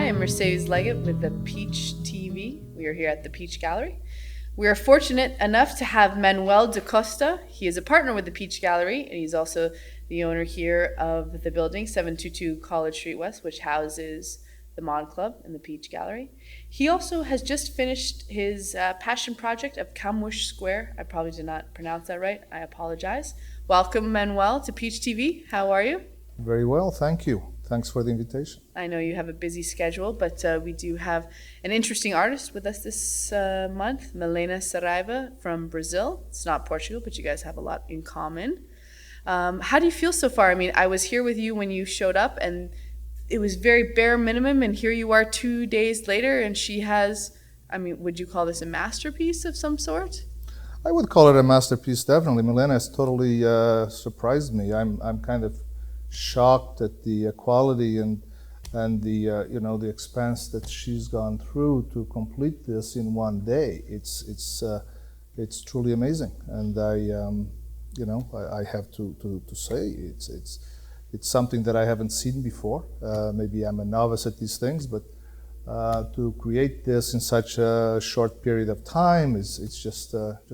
I'm Mercedes Leggett with the Peach TV. We are here at the Peach Gallery. We are fortunate enough to have Manuel DaCosta. He is a partner with the Peach Gallery, and he's also the owner here of the building, 722 College Street West, which houses the Mod Club and the Peach Gallery. He also has just finished his passion project of Camouche Square. I probably did not pronounce that right. I apologize. Welcome, Manuel, to Peach TV. How are you? Very well, thank you. Thanks for the invitation. I know you have a busy schedule, but we do have an interesting artist with us this month, Milenna Saraiva from Brazil. It's not Portugal, but you guys have a lot in common. How do you feel so far? I mean, I was here with you when you showed up, and it was very bare minimum, and here you are 2 days later, and she has, I mean, would you call this a masterpiece of some sort? I would call it a masterpiece, definitely. Milenna has totally surprised me. I'm kind of shocked at the quality and the the expense that she's gone through to complete this in one day. It's truly amazing, and I have to say it's something that I haven't seen before. Maybe I'm a novice at these things, but to create this in such a short period of time it's just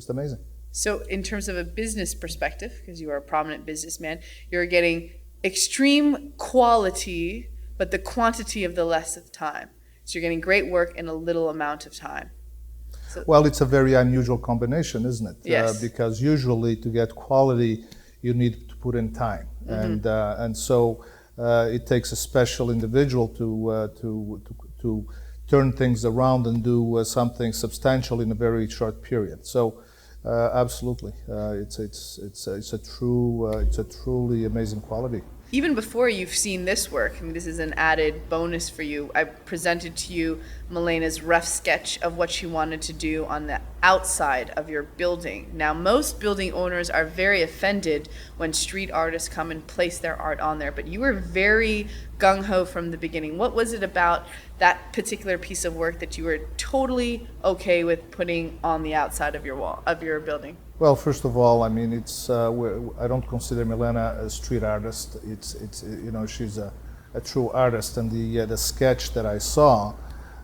amazing. So in terms of a business perspective, because you are a prominent businessman, you're getting extreme quality, but the quantity of the less of time. So you're getting great work in a little amount of time. So, well, it's a very unusual combination, isn't it? Yes. Because usually to get quality, you need to put in time, and so it takes a special individual to turn things around and do something substantial in a very short period. So. Absolutely, it's a truly amazing quality. Even before you've seen this work, I mean, this is an added bonus for you. I presented to you Milenna's rough sketch of what she wanted to do on the outside of your building. Now, most building owners are very offended when street artists come and place their art on there, but you were very gung-ho from the beginning. What was it about that particular piece of work that you were totally okay with putting on the outside of your wall, of your building? Well, first of all, I mean, I don't consider Milenna a street artist. She's a true artist, and the sketch that I saw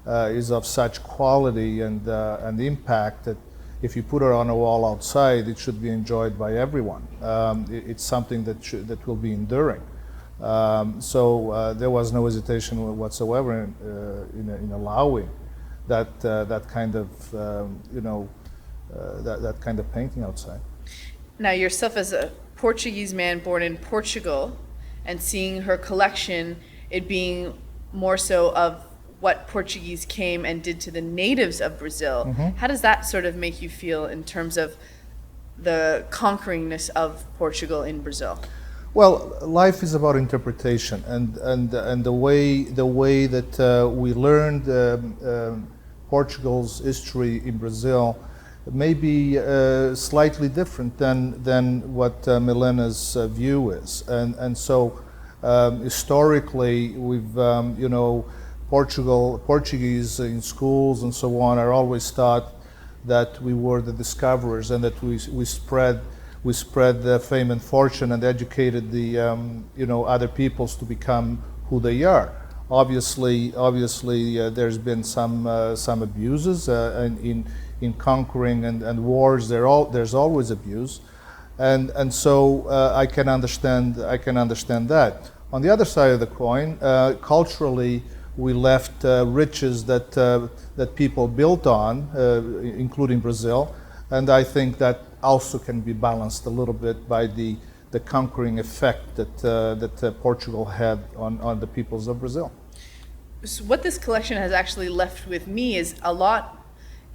is of such quality and impact that if you put her on a wall outside, it should be enjoyed by everyone. It's something that will be enduring. So there was no hesitation whatsoever in allowing that kind of that kind of painting outside. Now, yourself as a Portuguese man born in Portugal, and seeing her collection, it being more so of what Portuguese came and did to the natives of Brazil, how does that sort of make you feel in terms of the conqueringness of Portugal in Brazil? Well, life is about interpretation, and the way that we learned Portugal's history in Brazil may be slightly different than what Milenna's view is, and so historically we've Portuguese in schools and so on are always taught that we were the discoverers and that we spread the fame and fortune and educated the other peoples to become who they are. Obviously, there's been some abuses in conquering and wars. There's always abuse, and so I can understand that. On the other side of the coin, culturally, we left riches that people built on, including Brazil, and I think that also can be balanced a little bit by the conquering effect that Portugal had on the peoples of Brazil. So what this collection has actually left with me is a lot.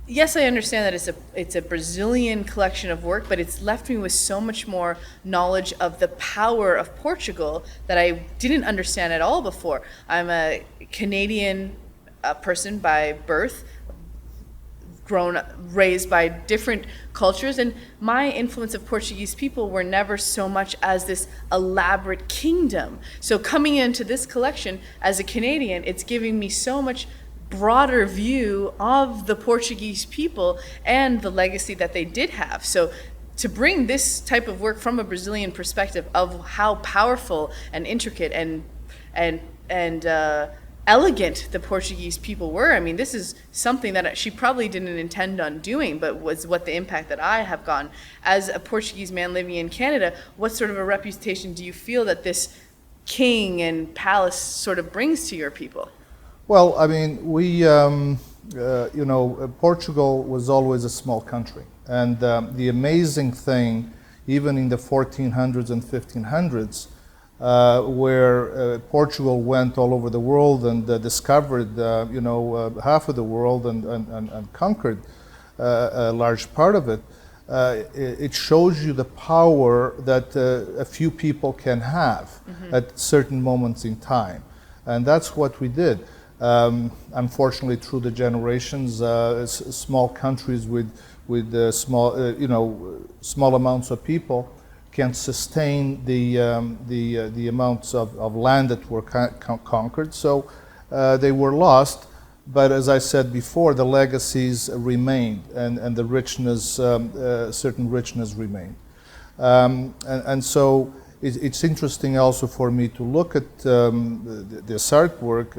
Yes, I understand that it's a Brazilian collection of work, but it's left me with so much more knowledge of the power of Portugal that I didn't understand at all before. I'm a Canadian person by birth, raised by different cultures, and my influence of Portuguese people were never so much as this elaborate kingdom. So coming into this collection as a Canadian, it's giving me so much broader view of the Portuguese people and the legacy that they did have. So to bring this type of work from a Brazilian perspective of how powerful and intricate and elegant the Portuguese people were. I mean, this is something that she probably didn't intend on doing, but was what the impact that I have gotten. As a Portuguese man living in Canada, what sort of a reputation do you feel that this king and palace sort of brings to your people? Well, I mean, Portugal was always a small country. And the amazing thing, even in the 1400s and 1500s, where Portugal went all over the world and discovered, half of the world and conquered a large part of it, it shows you the power that a few people can have at certain moments in time. And that's what we did. Unfortunately, through the generations, small countries with small amounts of people can sustain the amounts of land that were conquered. So they were lost, but as I said before, the legacies remained, and the richness, certain richness remained. And so it's interesting also for me to look at this artwork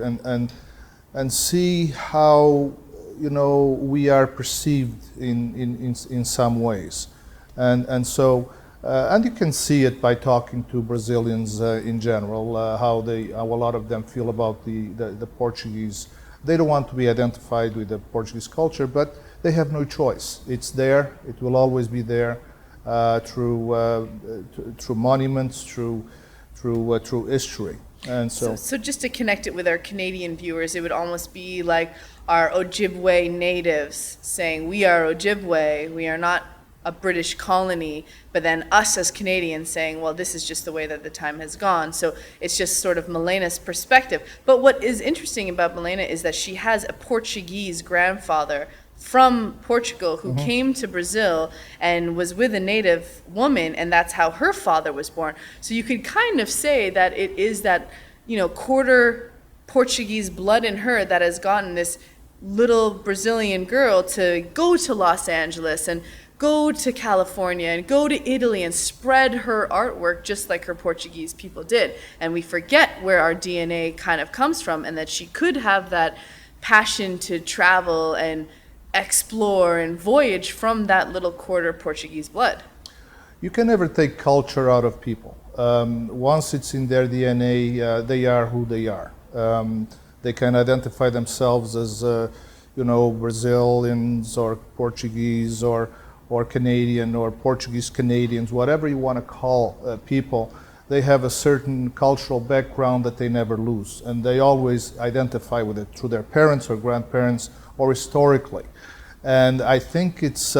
and see how we are perceived in some ways, and so. And you can see it by talking to Brazilians in general, how a lot of them feel about the Portuguese. They don't want to be identified with the Portuguese culture, but they have no choice. It's there. It will always be there through monuments, through history. And so just to connect it with our Canadian viewers, it would almost be like our Ojibwe natives saying, "We are Ojibwe. We are not a British colony," but then us as Canadians saying, well, this is just the way that the time has gone. So it's just sort of Milenna's perspective. But what is interesting about Milenna is that she has a Portuguese grandfather from Portugal who came to Brazil and was with a native woman, and that's how her father was born. So you could kind of say that it is that, quarter Portuguese blood in her that has gotten this little Brazilian girl to go to Los Angeles and go to California and go to Italy and spread her artwork just like her Portuguese people did. And we forget where our DNA kind of comes from, and that she could have that passion to travel and explore and voyage from that little quarter Portuguese blood. You can never take culture out of people. Once it's in their DNA, they are who they are. They can identify themselves as, Brazilians or Portuguese or Canadian or Portuguese Canadians, whatever you want to call people. They have a certain cultural background that they never lose, and they always identify with it through their parents or grandparents or historically. And I think it's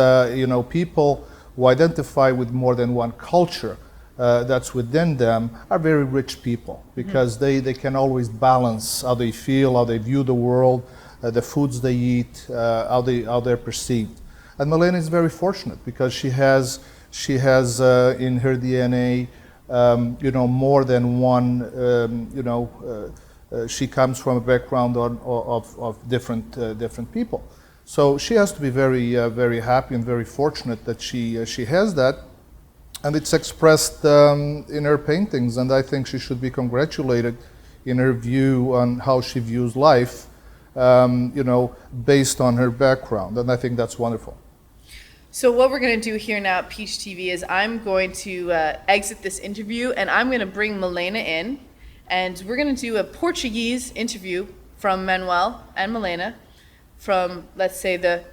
people who identify with more than one culture that's within them are very rich people, because they can always balance how they feel, how they view the world, the foods they eat, how they're perceived. And Milenna is very fortunate because she has in her DNA, more than one. She comes from a background of different people, so she has to be very very happy and very fortunate that she has that, and it's expressed in her paintings. And I think she should be congratulated in her view on how she views life, based on her background, and I think that's wonderful. So what we're going to do here now at Peach TV is I'm going to exit this interview, and I'm going to bring Milenna in, and we're going to do a Portuguese interview from Manuel and Milenna, from, let's say, the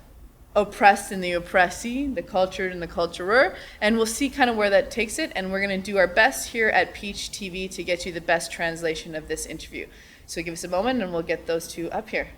oppressed and the oppressee, the cultured and the culturer, and we'll see kind of where that takes it, and we're going to do our best here at Peach TV to get you the best translation of this interview. So give us a moment and we'll get those two up here.